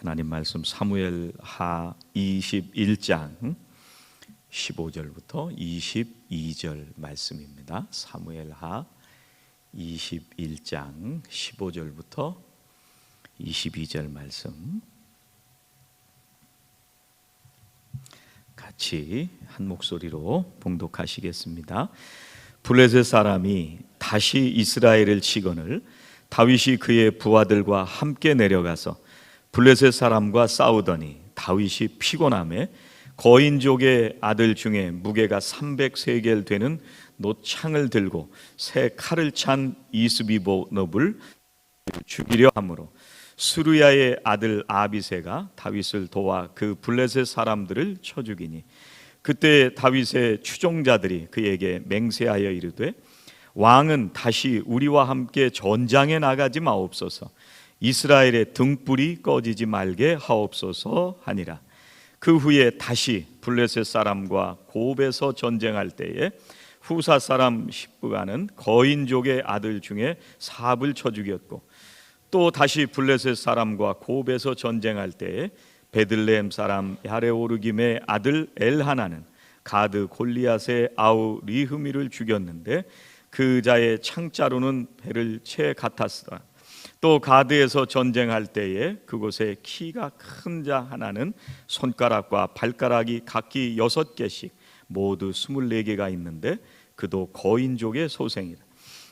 하나님 말씀 사무엘하 21장 15절부터 22절 말씀입니다. 사무엘하 21장 15절부터 22절 말씀 같이 한 목소리로 봉독하시겠습니다. 블레셋 사람이 다시 이스라엘을 치거늘 다윗이 그의 부하들과 함께 내려가서 블레셋 사람과 싸우더니 다윗이 피곤함에 거인족의 아들 중에 무게가 300세겔 되는 노창을 들고 새 칼을 찬 이스비보노블 죽이려 하므로 수르야의 아들 아비새가 다윗을 도와 그 블레셋 사람들을 쳐 죽이니 그때 다윗의 추종자들이 그에게 맹세하여 이르되 왕은 다시 우리와 함께 전장에 나가지 마옵소서, 이스라엘의 등불이 꺼지지 말게 하옵소서 하니라. 그 후에 다시 블레셋 사람과 고베서 전쟁할 때에 후사 사람 십부가는 거인족의 아들 중에 삽을 쳐 죽였고, 또 다시 블레셋 사람과 고베서 전쟁할 때에 베들레헴 사람 야레오르김의 아들 엘하나는 가드 골리앗의 아우 리흐미를 죽였는데 그 자의 창자루는 배를 채 같았으나, 또 가드에서 전쟁할 때에 그곳에 키가 큰 자 하나는 손가락과 발가락이 각기 6개씩 모두 24개가 있는데 그도 거인족의 소생이라.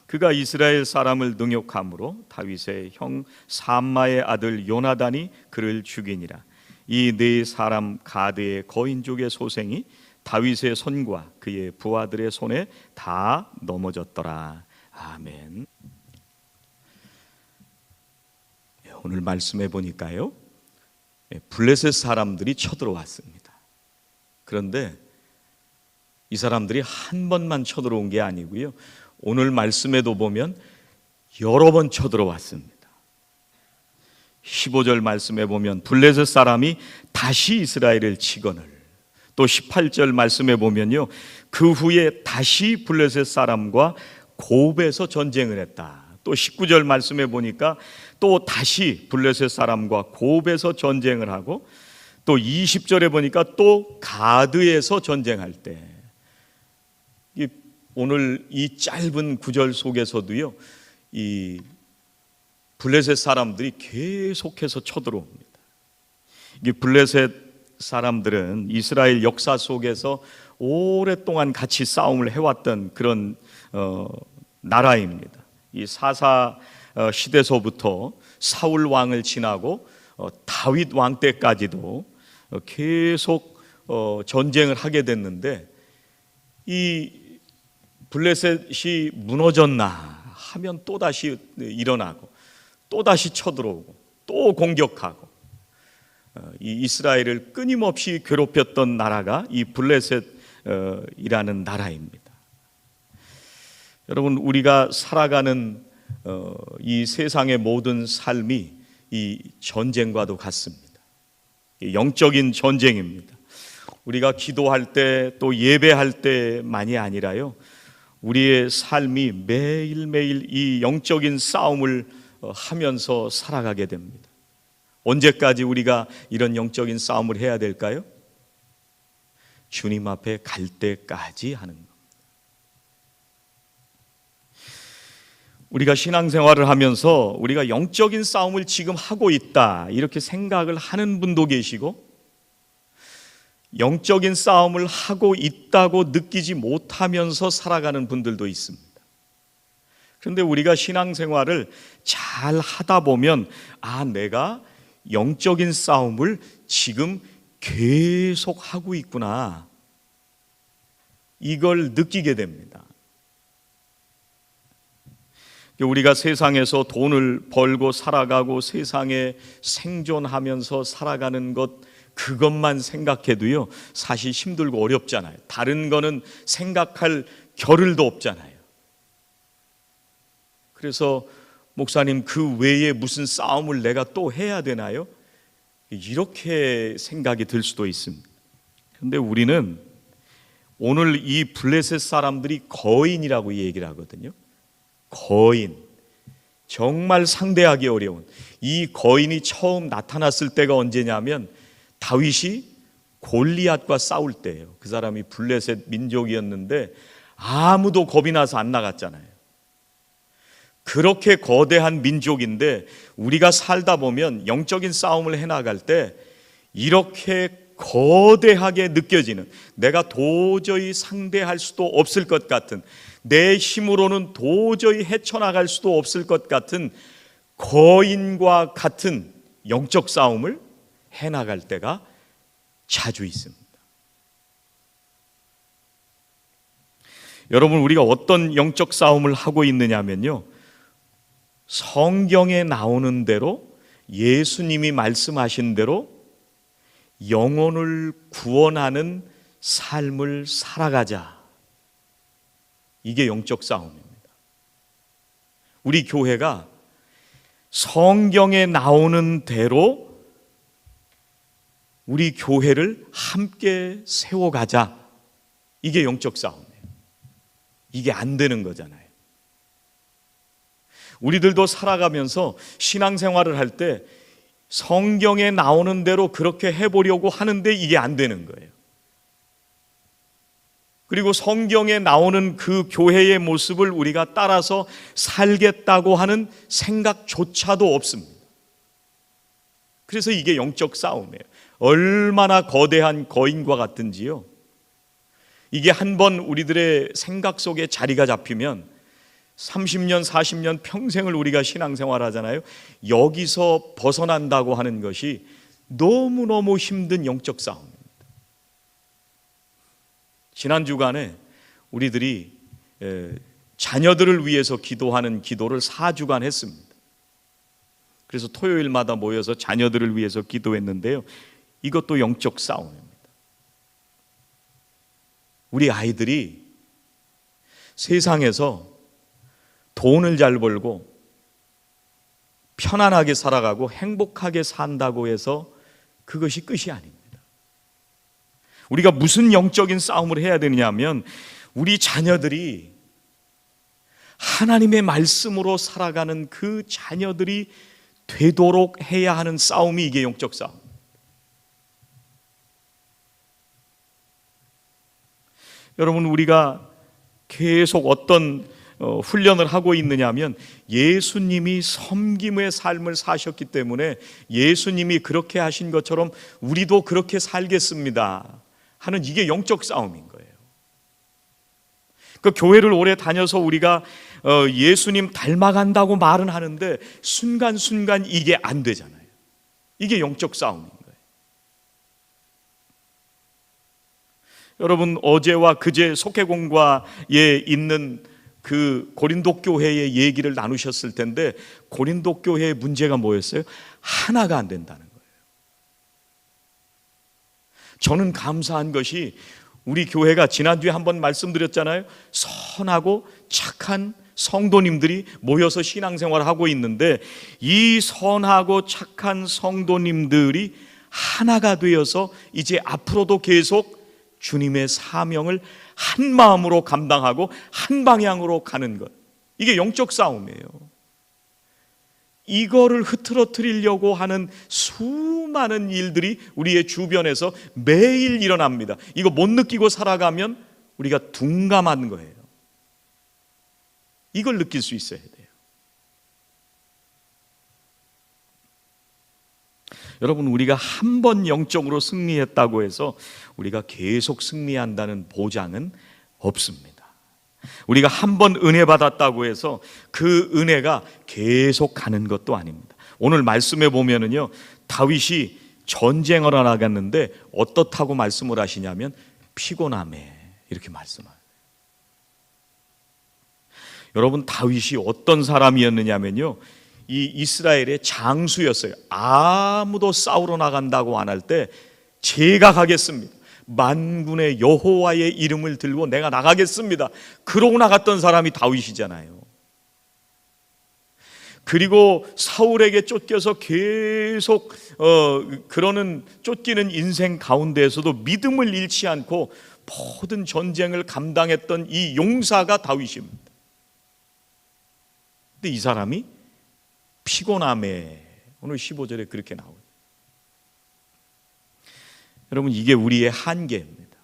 그가 이스라엘 사람을 능욕함으로 다윗의 형 삼마의 아들 요나단이 그를 죽이니라. 이 네 사람 가드의 거인족의 소생이 다윗의 손과 그의 부하들의 손에 다 넘어졌더라. 아멘. 오늘 말씀해 보니까요, 블레셋 사람들이 쳐들어왔습니다. 그런데 이 사람들이 한 번만 쳐들어온 게 아니고요, 오늘 말씀에도 보면 여러 번 쳐들어왔습니다. 15절 말씀에 보면 블레셋 사람이 다시 이스라엘을 치거늘, 또 18절 말씀에 보면요, 그 후에 다시 블레셋 사람과 고베서 전쟁을 했다. 또 19절 말씀에 보니까 또 다시 블레셋 사람과 고베서 전쟁을 하고, 또 20절에 보니까 또 가드에서 전쟁할 때, 오늘 이 짧은 구절 속에서도요, 이 블레셋 사람들이 계속해서 쳐들어옵니다. 이 블레셋 사람들은 이스라엘 역사 속에서 오랫동안 같이 싸움을 해왔던 그런 나라입니다. 이 사사 시대서부터 사울 왕을 지나고 다윗 왕 때까지도 계속 전쟁을 하게 됐는데, 이 블레셋이 무너졌나 하면 또다시 일어나고 또다시 쳐들어오고 또 공격하고, 이 이스라엘을 끊임없이 괴롭혔던 나라가 이 블레셋이라는 나라입니다. 여러분, 우리가 살아가는 이 세상의 모든 삶이 이 전쟁과도 같습니다. 영적인 전쟁입니다. 우리가 기도할 때 또 예배할 때만이 아니라요, 우리의 삶이 매일매일 이 영적인 싸움을 하면서 살아가게 됩니다. 언제까지 우리가 이런 영적인 싸움을 해야 될까요? 주님 앞에 갈 때까지 하는 겁니다. 우리가 신앙생활을 하면서 우리가 영적인 싸움을 지금 하고 있다, 이렇게 생각을 하는 분도 계시고, 영적인 싸움을 하고 있다고 느끼지 못하면서 살아가는 분들도 있습니다. 그런데 우리가 신앙생활을 잘 하다 보면, 내가 영적인 싸움을 지금 계속 하고 있구나, 이걸 느끼게 됩니다. 우리가 세상에서 돈을 벌고 살아가고 세상에 생존하면서 살아가는 것, 그것만 생각해도요, 사실 힘들고 어렵잖아요. 다른 거는 생각할 겨를도 없잖아요. 그래서 목사님, 그 외에 무슨 싸움을 내가 또 해야 되나요? 이렇게 생각이 들 수도 있습니다. 그런데 우리는 오늘 이 블레셋 사람들이 거인이라고 얘기를 하거든요. 거인. 정말 상대하기 어려운 이 거인이 처음 나타났을 때가 언제냐면 다윗이 골리앗과 싸울 때예요. 그 사람이 블레셋 민족이었는데 아무도 겁이 나서 안 나갔잖아요. 그렇게 거대한 민족인데 우리가 살다 보면 영적인 싸움을 해나갈 때 이렇게 거대하게 느껴지는, 내가 도저히 상대할 수도 없을 것 같은, 내 힘으로는 도저히 헤쳐나갈 수도 없을 것 같은 거인과 같은 영적 싸움을 해나갈 때가 자주 있습니다. 여러분, 우리가 어떤 영적 싸움을 하고 있느냐면요, 성경에 나오는 대로, 예수님이 말씀하신 대로 영혼을 구원하는 삶을 살아가자. 이게 영적 싸움입니다. 우리 교회가 성경에 나오는 대로 우리 교회를 함께 세워가자. 이게 영적 싸움이에요. 이게 안 되는 거잖아요. 우리들도 살아가면서 신앙생활을 할 때 성경에 나오는 대로 그렇게 해보려고 하는데 이게 안 되는 거예요. 그리고 성경에 나오는 그 교회의 모습을 우리가 따라서 살겠다고 하는 생각조차도 없습니다. 그래서 이게 영적 싸움이에요. 얼마나 거대한 거인과 같은지요. 이게 한번 우리들의 생각 속에 자리가 잡히면 30년, 40년 평생을 우리가 신앙생활 하잖아요. 여기서 벗어난다고 하는 것이 너무너무 힘든 영적 싸움입니다. 지난 주간에 우리들이 자녀들을 위해서 기도하는 기도를 4주간 했습니다. 그래서 토요일마다 모여서 자녀들을 위해서 기도했는데요, 이것도 영적 싸움입니다. 우리 아이들이 세상에서 돈을 잘 벌고 편안하게 살아가고 행복하게 산다고 해서 그것이 끝이 아닙니다. 우리가 무슨 영적인 싸움을 해야 되느냐 하면 우리 자녀들이 하나님의 말씀으로 살아가는 그 자녀들이 되도록 해야 하는 싸움이 이게 영적 싸움. 여러분, 우리가 계속 어떤 훈련을 하고 있느냐 하면 예수님이 섬김의 삶을 사셨기 때문에 예수님이 그렇게 하신 것처럼 우리도 그렇게 살겠습니다 하는, 이게 영적 싸움인 거예요. 그 교회를 오래 다녀서 우리가 예수님 닮아간다고 말은 하는데 순간순간 이게 안 되잖아요. 이게 영적 싸움인 거예요. 여러분, 어제와 그제 속회공과에 있는 그 고린도 교회의 얘기를 나누셨을 텐데 고린도 교회의 문제가 뭐였어요? 하나가 안 된다는 거예요. 저는 감사한 것이 우리 교회가 지난주에 한번 말씀드렸잖아요. 선하고 착한 성도님들이 모여서 신앙생활을 하고 있는데 이 선하고 착한 성도님들이 하나가 되어서 이제 앞으로도 계속 주님의 사명을 한 마음으로 감당하고 한 방향으로 가는 것, 이게 영적 싸움이에요. 이거를 흐트러뜨리려고 하는 수많은 일들이 우리의 주변에서 매일 일어납니다. 이거 못 느끼고 살아가면 우리가 둔감한 거예요. 이걸 느낄 수 있어야 돼요. 여러분, 우리가 한 번 영적으로 승리했다고 해서 우리가 계속 승리한다는 보장은 없습니다. 우리가 한 번 은혜 받았다고 해서 그 은혜가 계속 가는 것도 아닙니다. 오늘 말씀에 보면은요, 다윗이 전쟁을 나갔는데 어떻다고 말씀을 하시냐면 피곤함에, 이렇게 말씀하세요. 여러분, 다윗이 어떤 사람이었느냐면요, 이 이스라엘의 장수였어요. 아무도 싸우러 나간다고 안 할 때 제가 가겠습니다. 만군의 여호와의 이름을 들고 내가 나가겠습니다. 그러고 나갔던 사람이 다윗이잖아요. 그리고 사울에게 쫓겨서 계속 그러는 쫓기는 인생 가운데에서도 믿음을 잃지 않고 모든 전쟁을 감당했던 이 용사가 다윗입니다. 근데 이 사람이 피곤함에, 오늘 15절에 그렇게 나오죠. 여러분, 이게 우리의 한계입니다.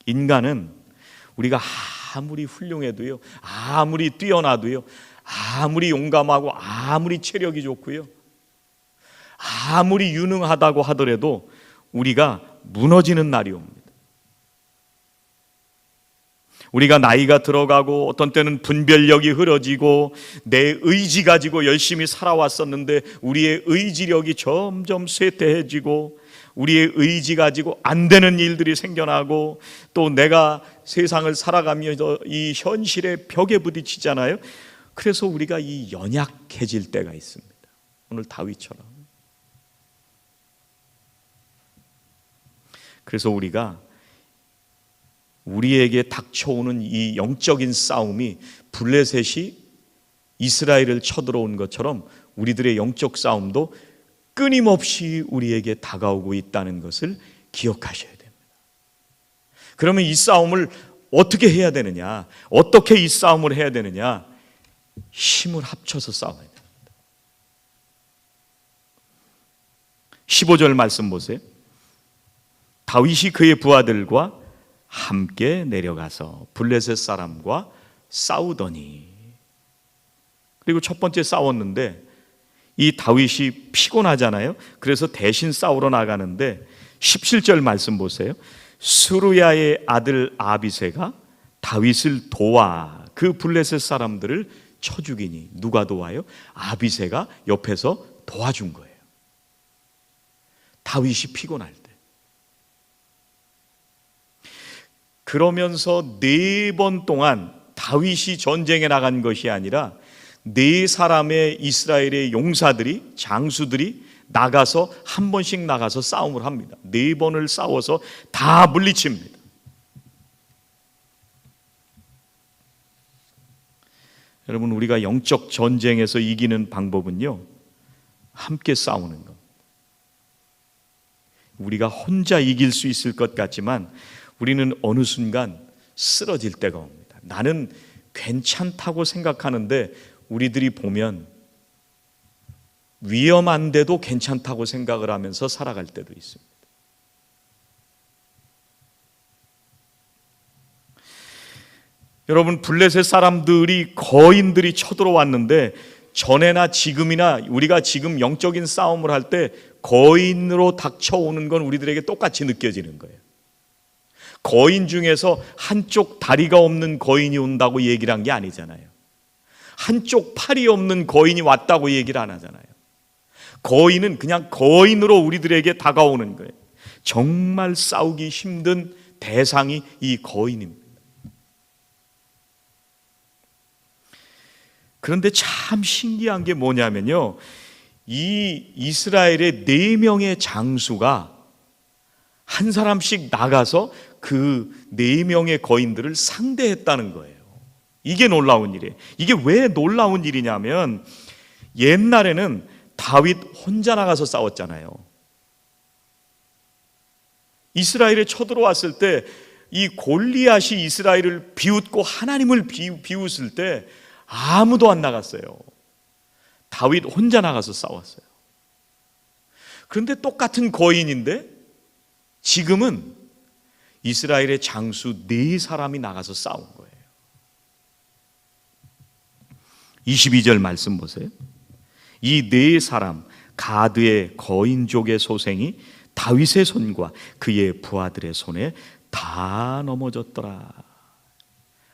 인간은 우리가 아무리 훌륭해도요, 아무리 뛰어나도요, 아무리 용감하고 아무리 체력이 좋고요, 아무리 유능하다고 하더라도 우리가 무너지는 날이 옵니다. 우리가 나이가 들어가고 어떤 때는 분별력이 흐려지고 내 의지 가지고 열심히 살아왔었는데 우리의 의지력이 점점 쇠퇴해지고 우리의 의지 가지고 안 되는 일들이 생겨나고 또 내가 세상을 살아가면서 이 현실의 벽에 부딪히잖아요. 그래서 우리가 이 연약해질 때가 있습니다. 오늘 다윗처럼. 그래서 우리에게 닥쳐오는 이 영적인 싸움이 블레셋이 이스라엘을 쳐들어온 것처럼 우리들의 영적 싸움도 끊임없이 우리에게 다가오고 있다는 것을 기억하셔야 됩니다. 그러면 이 싸움을 어떻게 해야 되느냐? 어떻게 이 싸움을 해야 되느냐? 힘을 합쳐서 싸워야 됩니다. 15절 말씀 보세요. 다윗이 그의 부하들과 함께 내려가서 블레셋 사람과 싸우더니, 그리고 첫 번째 싸웠는데 이 다윗이 피곤하잖아요. 그래서 대신 싸우러 나가는데 17절 말씀 보세요. 스루야의 아들 아비새가 다윗을 도와 그 블레셋 사람들을 쳐 죽이니. 누가 도와요? 아비새가 옆에서 도와준 거예요. 다윗이 피곤할 때. 그러면서 4번 동안 다윗이 전쟁에 나간 것이 아니라 4사람의 이스라엘의 용사들이, 장수들이 나가서 한 번씩 나가서 싸움을 합니다. 4번을 싸워서 다 물리칩니다. 여러분, 우리가 영적 전쟁에서 이기는 방법은요, 함께 싸우는 것. 우리가 혼자 이길 수 있을 것 같지만 우리는 어느 순간 쓰러질 때가 옵니다. 나는 괜찮다고 생각하는데 우리들이 보면 위험한데도 괜찮다고 생각을 하면서 살아갈 때도 있습니다. 여러분, 블레셋 사람들이, 거인들이 쳐들어왔는데 전에나 지금이나 우리가 지금 영적인 싸움을 할 때 거인으로 닥쳐오는 건 우리들에게 똑같이 느껴지는 거예요. 거인 중에서 한쪽 다리가 없는 거인이 온다고 얘기를 한 게 아니잖아요. 한쪽 팔이 없는 거인이 왔다고 얘기를 안 하잖아요. 거인은 그냥 거인으로 우리들에게 다가오는 거예요. 정말 싸우기 힘든 대상이 이 거인입니다. 그런데 참 신기한 게 뭐냐면요, 이 이스라엘의 4명의 장수가 한 사람씩 나가서 그 4명의 거인들을 상대했다는 거예요. 이게 놀라운 일이에요. 이게 왜 놀라운 일이냐면, 옛날에는 다윗 혼자 나가서 싸웠잖아요. 이스라엘에 쳐들어왔을 때 이 골리앗이 이스라엘을 비웃고 하나님을 비웃을 때 아무도 안 나갔어요. 다윗 혼자 나가서 싸웠어요. 그런데 똑같은 거인인데 지금은 이스라엘의 장수 4사람이 나가서 싸운 거예요. 22절 말씀 보세요. 이 4사람, 가드의 거인족의 소생이 다윗의 손과 그의 부하들의 손에 다 넘어졌더라.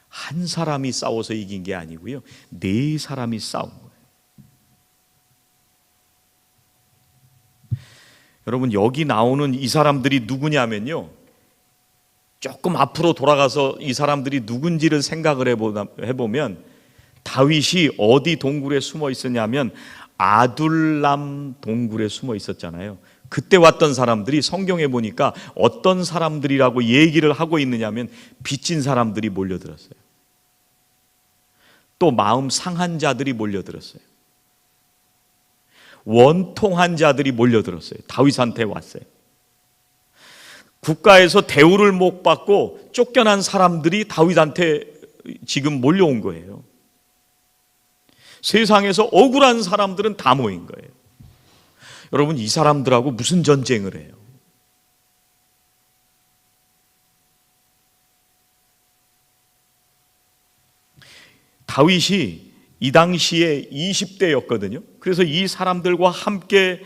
한 사람이 싸워서 이긴 게 아니고요, 4사람이 싸운 거예요. 여러분, 여기 나오는 이 사람들이 누구냐면요, 조금 앞으로 돌아가서 이 사람들이 누군지를 생각을 해보면 다윗이 어디 동굴에 숨어 있었냐면 아둘람 동굴에 숨어 있었잖아요. 그때 왔던 사람들이 성경에 보니까 어떤 사람들이라고 얘기를 하고 있느냐면 빚진 사람들이 몰려들었어요. 또 마음 상한 자들이 몰려들었어요. 원통한 자들이 몰려들었어요. 다윗한테 왔어요. 국가에서 대우를 못 받고 쫓겨난 사람들이 다윗한테 지금 몰려온 거예요. 세상에서 억울한 사람들은 다 모인 거예요. 여러분, 이 사람들하고 무슨 전쟁을 해요? 다윗이 이 당시에 20대였거든요. 그래서 이 사람들과 함께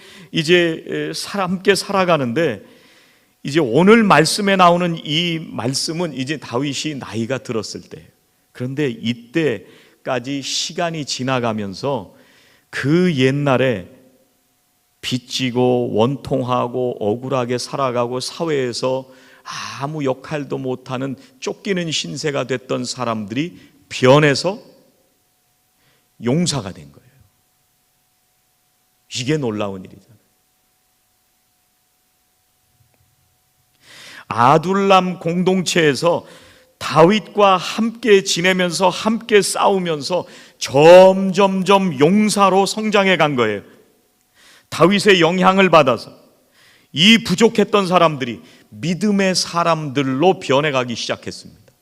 함께 살아가는데, 이제 오늘 말씀에 나오는 이 말씀은 이제 다윗이 나이가 들었을 때. 그런데 이때까지 시간이 지나가면서 그 옛날에 빚지고 원통하고 억울하게 살아가고 사회에서 아무 역할도 못하는 쫓기는 신세가 됐던 사람들이 변해서 용사가 된 거예요. 이게 놀라운 일이잖아요. 아둘람 공동체에서 다윗과 함께 지내면서 함께 싸우면서 점점점 용사로 성장해 간 거예요. 다윗의 영향을 받아서 이 부족했던 사람들이 믿음의 사람들로 변해가기 시작했습니다.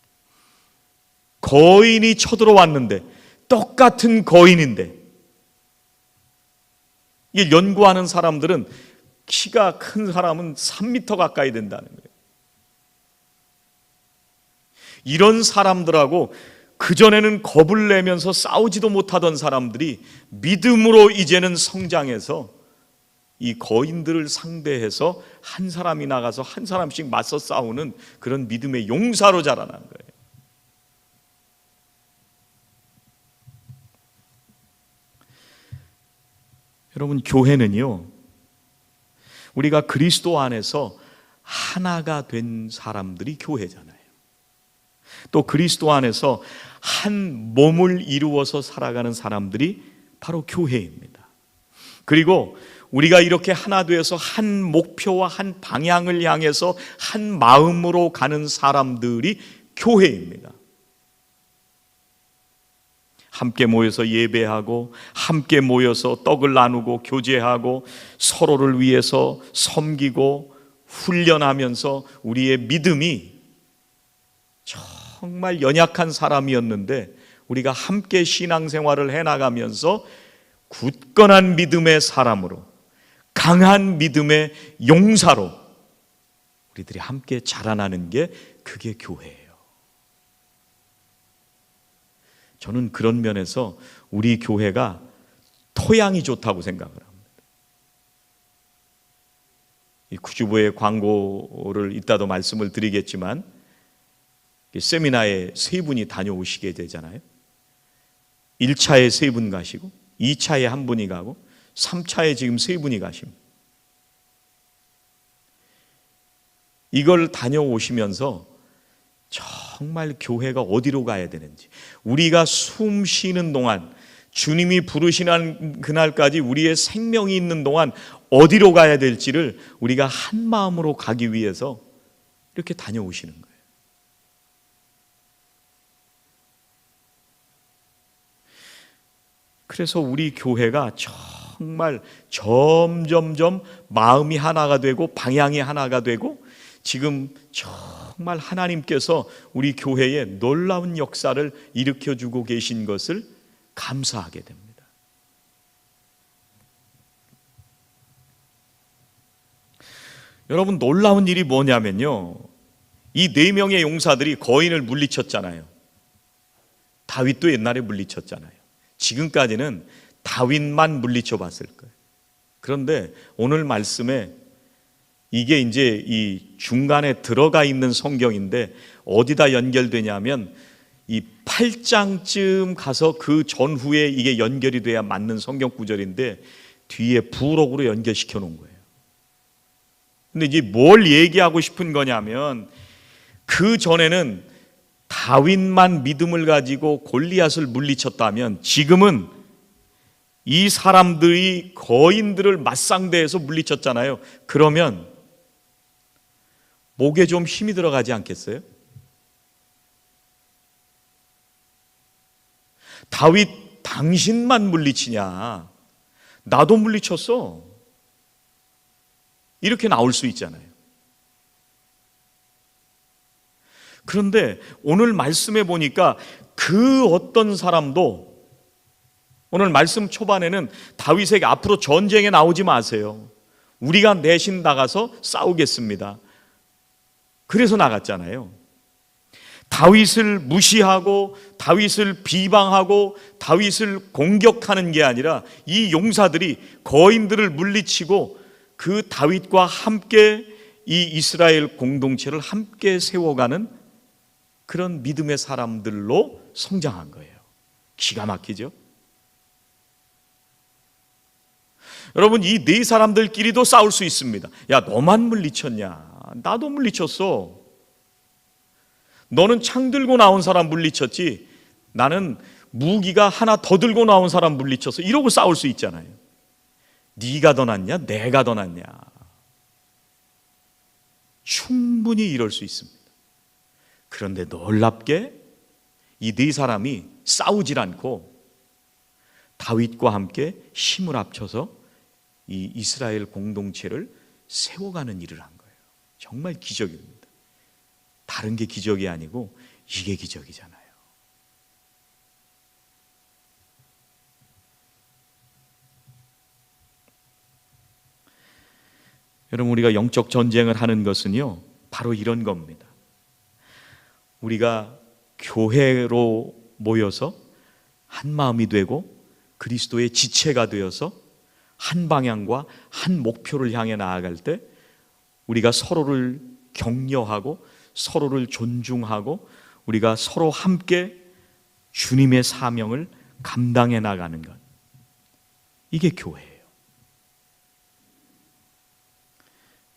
거인이 쳐들어왔는데, 똑같은 거인인데, 이게 연구하는 사람들은 키가 큰 사람은 3m 가까이 된다는 거예요. 이런 사람들하고 그전에는 겁을 내면서 싸우지도 못하던 사람들이 믿음으로 이제는 성장해서 이 거인들을 상대해서 한 사람이 나가서 한 사람씩 맞서 싸우는 그런 믿음의 용사로 자라난 거예요. 여러분, 교회는요, 우리가 그리스도 안에서 하나가 된 사람들이 교회잖아요. 또 그리스도 안에서 한 몸을 이루어서 살아가는 사람들이 바로 교회입니다. 그리고 우리가 이렇게 하나 되어서 한 목표와 한 방향을 향해서 한 마음으로 가는 사람들이 교회입니다. 함께 모여서 예배하고, 함께 모여서 떡을 나누고 교제하고, 서로를 위해서 섬기고 훈련하면서 우리의 믿음이 정말 연약한 사람이었는데 우리가 함께 신앙생활을 해나가면서 굳건한 믿음의 사람으로, 강한 믿음의 용사로 우리들이 함께 자라나는 게 그게 교회예요. 저는 그런 면에서 우리 교회가 토양이 좋다고 생각을 합니다. 이 구주보의 광고를 이따도 말씀을 드리겠지만, 세미나에 3분이 다녀오시게 되잖아요. 1차에 3분 가시고, 2차에 1분이 가고, 3차에 지금 3분이 가십니다. 이걸 다녀오시면서 정말 교회가 어디로 가야 되는지, 우리가 숨 쉬는 동안, 주님이 부르시는 그날까지 우리의 생명이 있는 동안 어디로 가야 될지를 우리가 한 마음으로 가기 위해서 이렇게 다녀오시는 거예요. 그래서 우리 교회가 정말 점점점 마음이 하나가 되고 방향이 하나가 되고, 지금 정말 하나님께서 우리 교회에 놀라운 역사를 일으켜주고 계신 것을 감사하게 됩니다. 여러분, 놀라운 일이 뭐냐면요, 이 4명의 용사들이 거인을 물리쳤잖아요. 다윗도 옛날에 물리쳤잖아요. 지금까지는 다윗만 물리쳐 봤을 거예요. 그런데 오늘 말씀에 이게 이제 이 중간에 들어가 있는 성경인데 어디다 연결되냐면 이 8장쯤 가서 그 전후에 이게 연결이 돼야 맞는 성경 구절인데 뒤에 부록으로 연결시켜 놓은 거예요. 근데 이제 뭘 얘기하고 싶은 거냐면, 그 전에는 다윗만 믿음을 가지고 골리앗을 물리쳤다면, 지금은 이 사람들이 거인들을 맞상대해서 물리쳤잖아요. 그러면 목에 좀 힘이 들어가지 않겠어요? 다윗, 당신만 물리치냐? 나도 물리쳤어. 이렇게 나올 수 있잖아요. 그런데 오늘 말씀해 보니까 그 어떤 사람도 오늘 말씀 초반에는 다윗에게 앞으로 전쟁에 나오지 마세요. 우리가 대신 나가서 싸우겠습니다. 그래서 나갔잖아요. 다윗을 무시하고 다윗을 비방하고 다윗을 공격하는 게 아니라 이 용사들이 거인들을 물리치고 그 다윗과 함께 이 이스라엘 공동체를 함께 세워가는 그런 믿음의 사람들로 성장한 거예요. 기가 막히죠? 여러분, 이 네 사람들끼리도 싸울 수 있습니다. 야, 너만 물리쳤냐? 나도 물리쳤어. 너는 창 들고 나온 사람 물리쳤지, 나는 무기가 하나 더 들고 나온 사람 물리쳤어. 이러고 싸울 수 있잖아요. 네가 더 낫냐? 내가 더 낫냐? 충분히 이럴 수 있습니다. 그런데 놀랍게 이 네 사람이 싸우질 않고 다윗과 함께 힘을 합쳐서 이 이스라엘 공동체를 세워가는 일을 한 거예요. 정말 기적입니다. 다른 게 기적이 아니고 이게 기적이잖아요. 여러분, 우리가 영적 전쟁을 하는 것은요, 바로 이런 겁니다. 우리가 교회로 모여서 한 마음이 되고 그리스도의 지체가 되어서 한 방향과 한 목표를 향해 나아갈 때 우리가 서로를 격려하고 서로를 존중하고 우리가 서로 함께 주님의 사명을 감당해 나가는 것, 이게 교회예요.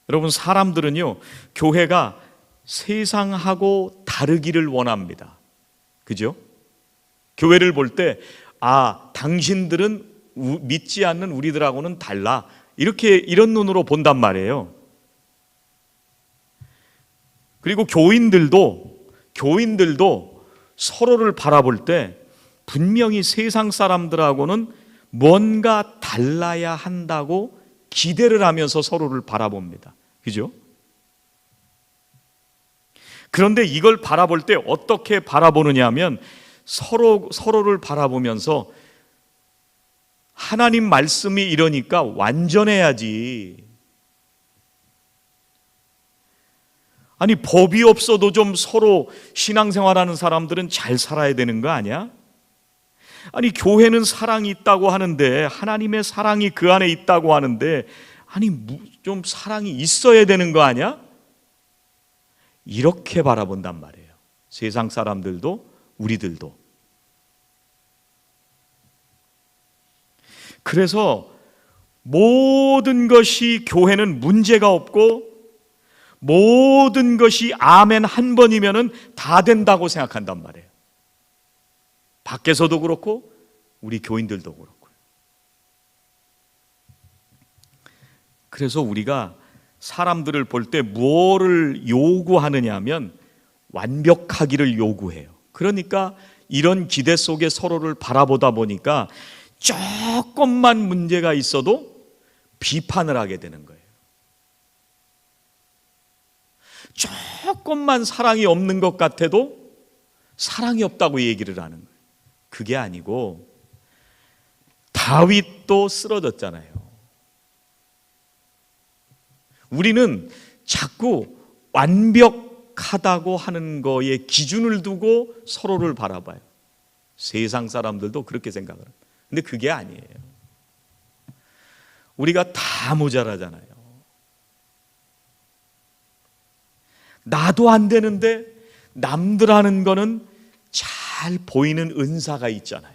여러분, 사람들은요, 교회가 세상하고 다르기를 원합니다. 그죠? 교회를 볼 때, 아, 당신들은 믿지 않는 우리들하고는 달라, 이런 눈으로 본단 말이에요. 그리고 교인들도 서로를 바라볼 때 분명히 세상 사람들하고는 뭔가 달라야 한다고 기대를 하면서 서로를 바라봅니다. 그죠? 그런데 이걸 바라볼 때 어떻게 바라보느냐 하면 서로를 바라보면서 하나님 말씀이 이러니까 완전해야지. 아니, 법이 없어도 좀 서로 신앙생활하는 사람들은 잘 살아야 되는 거 아니야? 아니, 교회는 사랑이 있다고 하는데, 하나님의 사랑이 그 안에 있다고 하는데, 아니, 좀 사랑이 있어야 되는 거 아니야? 이렇게 바라본단 말이에요. 세상 사람들도 우리들도. 그래서 모든 것이, 교회는 문제가 없고 모든 것이 아멘 한 번이면은 다 된다고 생각한단 말이에요. 밖에서도 그렇고 우리 교인들도 그렇고요. 그래서 우리가 사람들을 볼 때 뭐를 요구하느냐 하면 완벽하기를 요구해요. 그러니까 이런 기대 속에 서로를 바라보다 보니까 조금만 문제가 있어도 비판을 하게 되는 거예요. 조금만 사랑이 없는 것 같아도 사랑이 없다고 얘기를 하는 거예요. 그게 아니고 다윗도 쓰러졌잖아요. 우리는 자꾸 완벽하다고 하는 거에 기준을 두고 서로를 바라봐요. 세상 사람들도 그렇게 생각을 합니다. 근데 그게 아니에요. 우리가 다 모자라잖아요. 나도 안 되는데 남들 하는 거는 잘 보이는 은사가 있잖아요.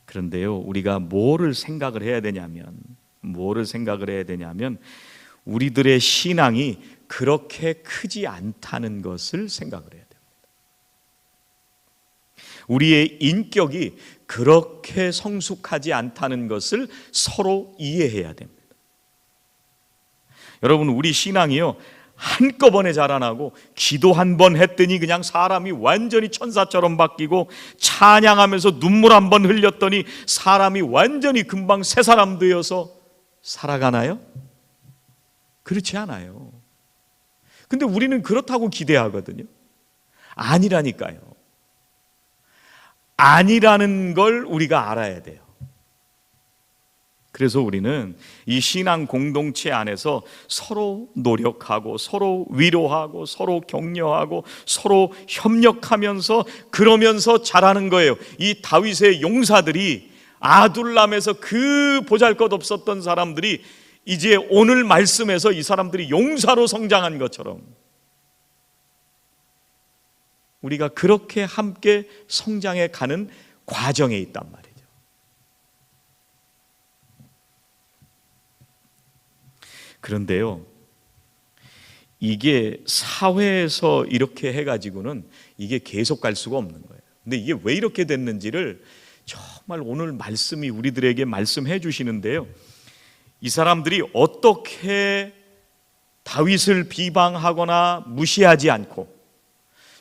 그런데요, 우리가 뭐를 생각을 해야 되냐면 우리들의 신앙이 그렇게 크지 않다는 것을 생각을 해야 됩니다. 우리의 인격이 그렇게 성숙하지 않다는 것을 서로 이해해야 됩니다. 여러분, 우리 신앙이요, 한꺼번에 자라나고 기도 한 번 했더니 그냥 사람이 완전히 천사처럼 바뀌고 찬양하면서 눈물 한 번 흘렸더니 사람이 완전히 금방 새 사람 되어서 살아가나요? 그렇지 않아요. 근데 우리는 그렇다고 기대하거든요. 아니라니까요. 아니라는 걸 우리가 알아야 돼요. 그래서 우리는 이 신앙 공동체 안에서 서로 노력하고 서로 위로하고 서로 격려하고 서로 협력하면서 그러면서 자라는 거예요. 이 다윗의 용사들이 아둘람에서 그 보잘것없었던 사람들이 이제 오늘 말씀에서 이 사람들이 용사로 성장한 것처럼 우리가 그렇게 함께 성장해 가는 과정에 있단 말이에요. 그런데요, 이게 사회에서 이렇게 해가지고는 이게 계속 갈 수가 없는 거예요. 근데 이게 왜 이렇게 됐는지를 정말 오늘 말씀이 우리들에게 말씀해 주시는데요, 이 사람들이 어떻게 다윗을 비방하거나 무시하지 않고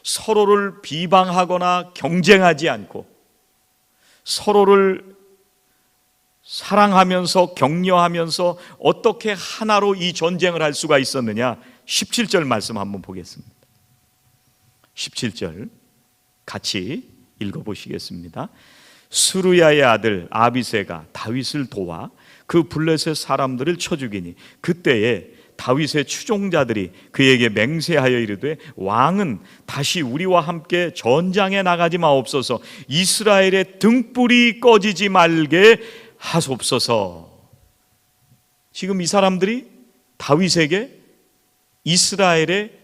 서로를 비방하거나 경쟁하지 않고 서로를 사랑하면서 격려하면서 어떻게 하나로 이 전쟁을 할 수가 있었느냐. 17절 말씀 한번 보겠습니다. 17절 같이 읽어보시겠습니다. 스루야의 아들 아비새가 다윗을 도와 그 블레셋 사람들을 쳐 죽이니 그때에 다윗의 추종자들이 그에게 맹세하여 이르되 왕은 다시 우리와 함께 전장에 나가지 마옵소서. 이스라엘의 등불이 꺼지지 말게 하소서. 지금 이 사람들이 다윗에게 이스라엘의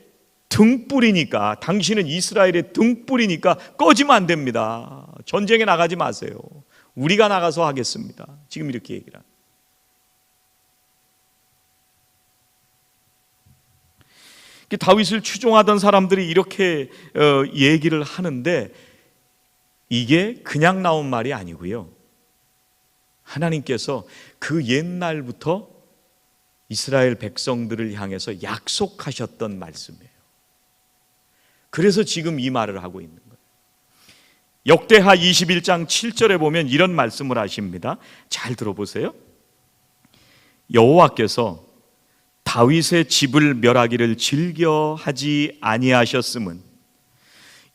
등불이니까, 당신은 이스라엘의 등불이니까 꺼지면 안 됩니다. 전쟁에 나가지 마세요. 우리가 나가서 하겠습니다. 지금 이렇게 얘기를 합니다. 다윗을 추종하던 사람들이 이렇게 얘기를 하는데 이게 그냥 나온 말이 아니고요, 하나님께서 그 옛날부터 이스라엘 백성들을 향해서 약속하셨던 말씀이에요. 그래서 지금 이 말을 하고 있는 거예요. 역대하 21장 7절에 보면 이런 말씀을 하십니다. 잘 들어보세요. 여호와께서 다윗의 집을 멸하기를 즐겨하지 아니하셨음은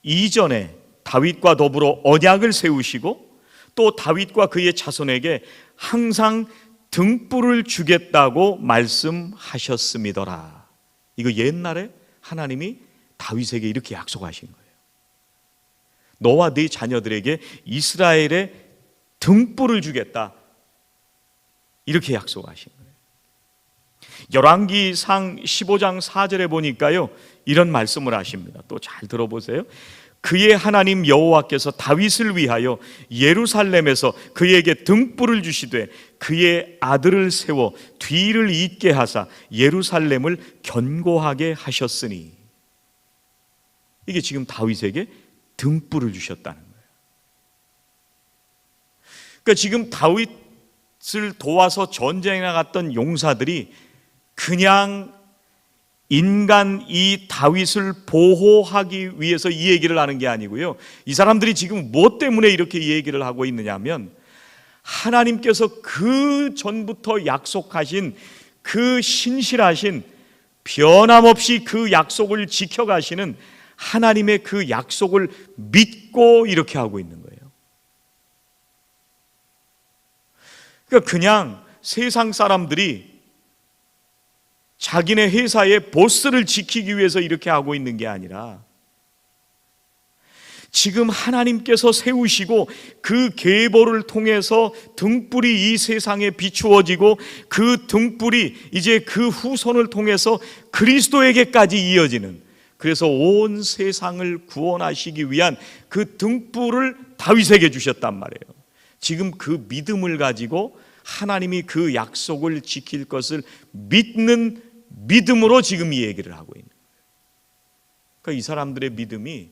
이전에 다윗과 더불어 언약을 세우시고 또 다윗과 그의 자손에게 항상 등불을 주겠다고 말씀하셨음이더라. 이거 옛날에 하나님이 다윗에게 이렇게 약속하신 거예요. 너와 네 자녀들에게 이스라엘의 등불을 주겠다, 이렇게 약속하신 거예요. 열왕기상 15장 4절에 보니까요, 이런 말씀을 하십니다. 또 잘 들어보세요. 그의 하나님 여호와께서 다윗을 위하여 예루살렘에서 그에게 등불을 주시되 그의 아들을 세워 뒤를 잇게 하사 예루살렘을 견고하게 하셨으니. 이게 지금 다윗에게 등불을 주셨다는 거예요. 그러니까 지금 다윗을 도와서 전쟁에 나갔던 용사들이 그냥 인간 이 다윗을 보호하기 위해서 이 얘기를 하는 게 아니고요, 이 사람들이 지금 무엇 때문에 이렇게 이 얘기를 하고 있느냐면 하나님께서 그 전부터 약속하신 그 신실하신 변함없이 그 약속을 지켜가시는 하나님의 그 약속을 믿고 이렇게 하고 있는 거예요. 그러니까 그냥 세상 사람들이 자기네 회사의 보스를 지키기 위해서 이렇게 하고 있는 게 아니라 지금 하나님께서 세우시고 그 계보를 통해서 등불이 이 세상에 비추어지고 그 등불이 이제 그 후손을 통해서 그리스도에게까지 이어지는, 그래서 온 세상을 구원하시기 위한 그 등불을 다윗에게 주셨단 말이에요. 지금 그 믿음을 가지고 하나님이 그 약속을 지킬 것을 믿는 믿음으로 지금 이 얘기를 하고 있는 거예요. 그러니까 이 사람들의 믿음이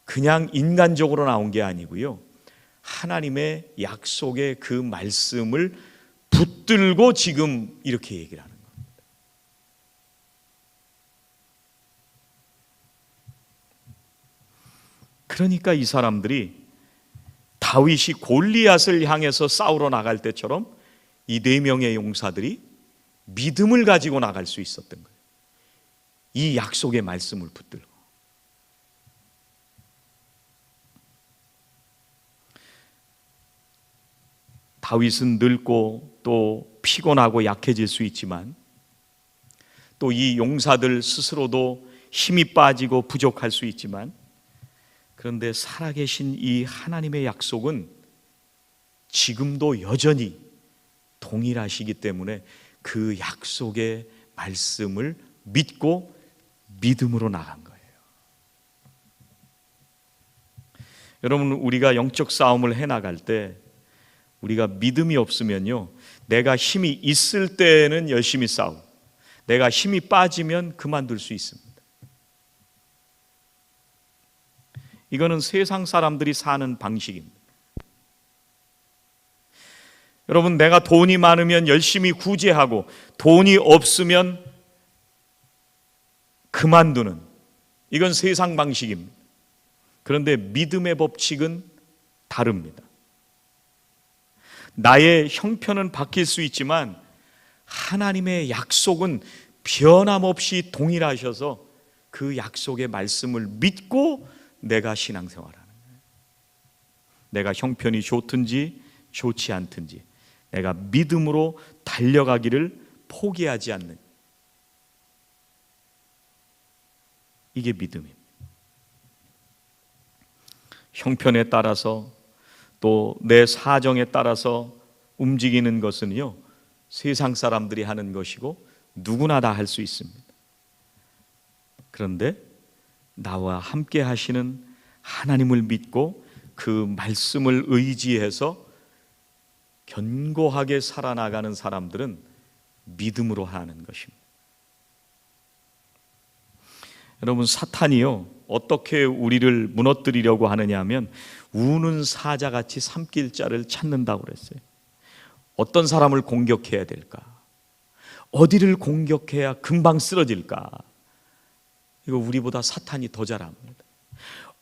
그냥 인간적으로 나온 게 아니고요, 하나님의 약속의 그 말씀을 붙들고 지금 이렇게 얘기를 하는 겁니다. 그러니까 이 사람들이 다윗이 골리앗을 향해서 싸우러 나갈 때처럼 이 4명의 용사들이 믿음을 가지고 나갈 수 있었던 거예요. 이 약속의 말씀을 붙들고. 다윗은 늙고 또 피곤하고 약해질 수 있지만, 또 이 용사들 스스로도 힘이 빠지고 부족할 수 있지만, 그런데 살아계신 이 하나님의 약속은 지금도 여전히 동일하시기 때문에 그 약속의 말씀을 믿고 믿음으로 나간 거예요. 여러분, 우리가 영적 싸움을 해나갈 때 우리가 믿음이 없으면요, 내가 힘이 있을 때는 열심히 싸우고 내가 힘이 빠지면 그만둘 수 있습니다. 이거는 세상 사람들이 사는 방식입니다. 여러분, 내가 돈이 많으면 열심히 구제하고 돈이 없으면 그만두는, 이건 세상 방식입니다. 그런데 믿음의 법칙은 다릅니다. 나의 형편은 바뀔 수 있지만 하나님의 약속은 변함없이 동일하셔서 그 약속의 말씀을 믿고 내가 신앙생활하는 거예요. 내가 형편이 좋든지 좋지 않든지 내가 믿음으로 달려가기를 포기하지 않는, 이게 믿음입니다. 형편에 따라서 또 내 사정에 따라서 움직이는 것은요, 세상 사람들이 하는 것이고 누구나 다 할 수 있습니다. 그런데 나와 함께 하시는 하나님을 믿고 그 말씀을 의지해서 견고하게 살아나가는 사람들은 믿음으로 하는 것입니다. 여러분, 사탄이요, 어떻게 우리를 무너뜨리려고 하느냐 하면 우는 사자같이 삼킬 자를 찾는다고 그랬어요. 어떤 사람을 공격해야 될까? 어디를 공격해야 금방 쓰러질까? 이거 우리보다 사탄이 더 잘합니다.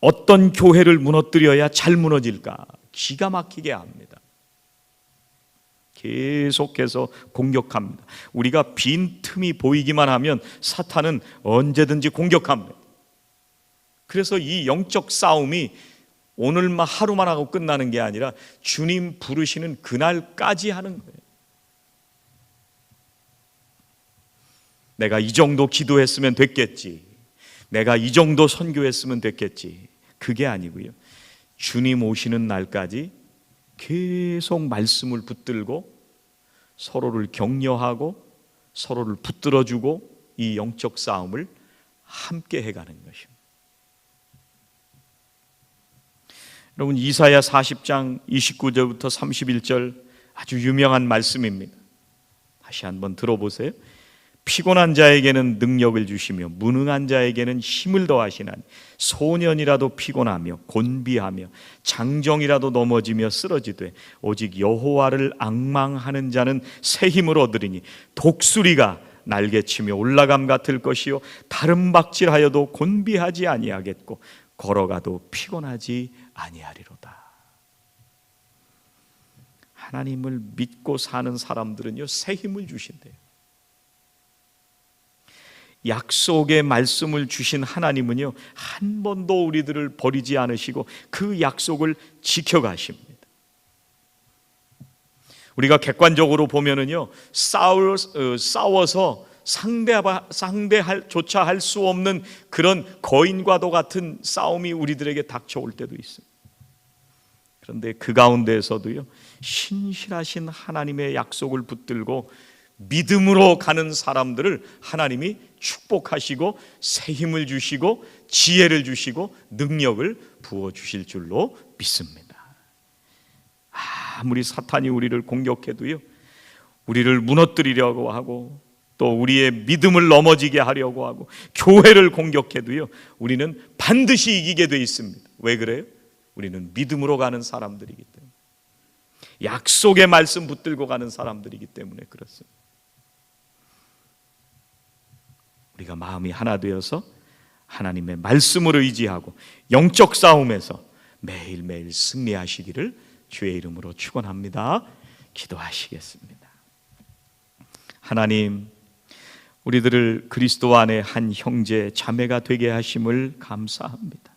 어떤 교회를 무너뜨려야 잘 무너질까? 기가 막히게 합니다. 계속해서 공격합니다. 우리가 빈 틈이 보이기만 하면 사탄은 언제든지 공격합니다. 그래서 이 영적 싸움이 오늘만 하루만 하고 끝나는 게 아니라 주님 부르시는 그날까지 하는 거예요. 내가 이 정도 기도했으면 됐겠지, 내가 이 정도 선교했으면 됐겠지, 그게 아니고요, 주님 오시는 날까지 계속 말씀을 붙들고 서로를 격려하고 서로를 붙들어주고 이 영적 싸움을 함께 해가는 것입니다. 여러분, 이사야 40장 29절부터 31절 아주 유명한 말씀입니다. 다시 한번 들어보세요. 피곤한 자에게는 능력을 주시며 무능한 자에게는 힘을 더하시나니 소년이라도 피곤하며 곤비하며 장정이라도 넘어지며 쓰러지되 오직 여호와를 앙망하는 자는 새 힘을 얻으리니 독수리가 날개치며 올라감 같을 것이요 다른 박질하여도 곤비하지 아니하겠고 걸어가도 피곤하지 아니하리로다. 하나님을 믿고 사는 사람들은요, 새 힘을 주신대요. 약속의 말씀을 주신 하나님은요, 한 번도 우리들을 버리지 않으시고 그 약속을 지켜가십니다. 우리가 객관적으로 보면은요, 싸워서 상대할 조차 할 수 없는 그런 거인과도 같은 싸움이 우리들에게 닥쳐올 때도 있습니다. 그런데 그 가운데에서도요, 신실하신 하나님의 약속을 붙들고 믿음으로 가는 사람들을 하나님이 축복하시고 새 힘을 주시고 지혜를 주시고 능력을 부어주실 줄로 믿습니다. 아무리 사탄이 우리를 공격해도요, 우리를 무너뜨리려고 하고 또 우리의 믿음을 넘어지게 하려고 하고 교회를 공격해도요, 우리는 반드시 이기게 돼 있습니다. 왜 그래요? 우리는 믿음으로 가는 사람들이기 때문에, 약속의 말씀 붙들고 가는 사람들이기 때문에 그렇습니다. 우리가 마음이 하나 되어서 하나님의 말씀을 의지하고 영적 싸움에서 매일매일 승리하시기를 주의 이름으로 축원합니다. 기도하시겠습니다. 하나님, 우리들을 그리스도 안에 한 형제 자매가 되게 하심을 감사합니다.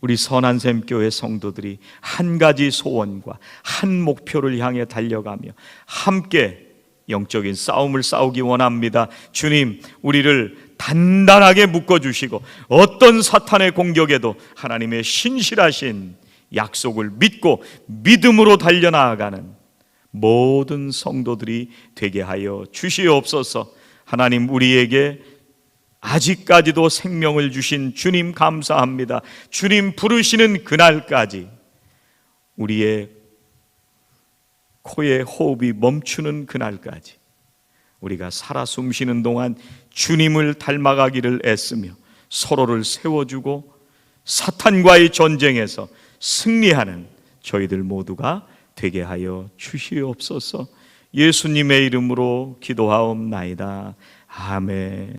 우리 선한샘교회 성도들이 한 가지 소원과 한 목표를 향해 달려가며 함께 영적인 싸움을 싸우기 원합니다. 주님, 우리를 단단하게 묶어주시고 어떤 사탄의 공격에도 하나님의 신실하신 약속을 믿고 믿음으로 달려나가는 모든 성도들이 되게 하여 주시옵소서. 하나님, 우리에게 아직까지도 생명을 주신 주님 감사합니다. 주님 부르시는 그날까지 우리의 코에 호흡이 멈추는 그날까지 우리가 살아 숨쉬는 동안 주님을 닮아가기를 애쓰며 서로를 세워주고 사탄과의 전쟁에서 승리하는 저희들 모두가 되게 하여 주시옵소서. 예수님의 이름으로 기도하옵나이다. 아멘.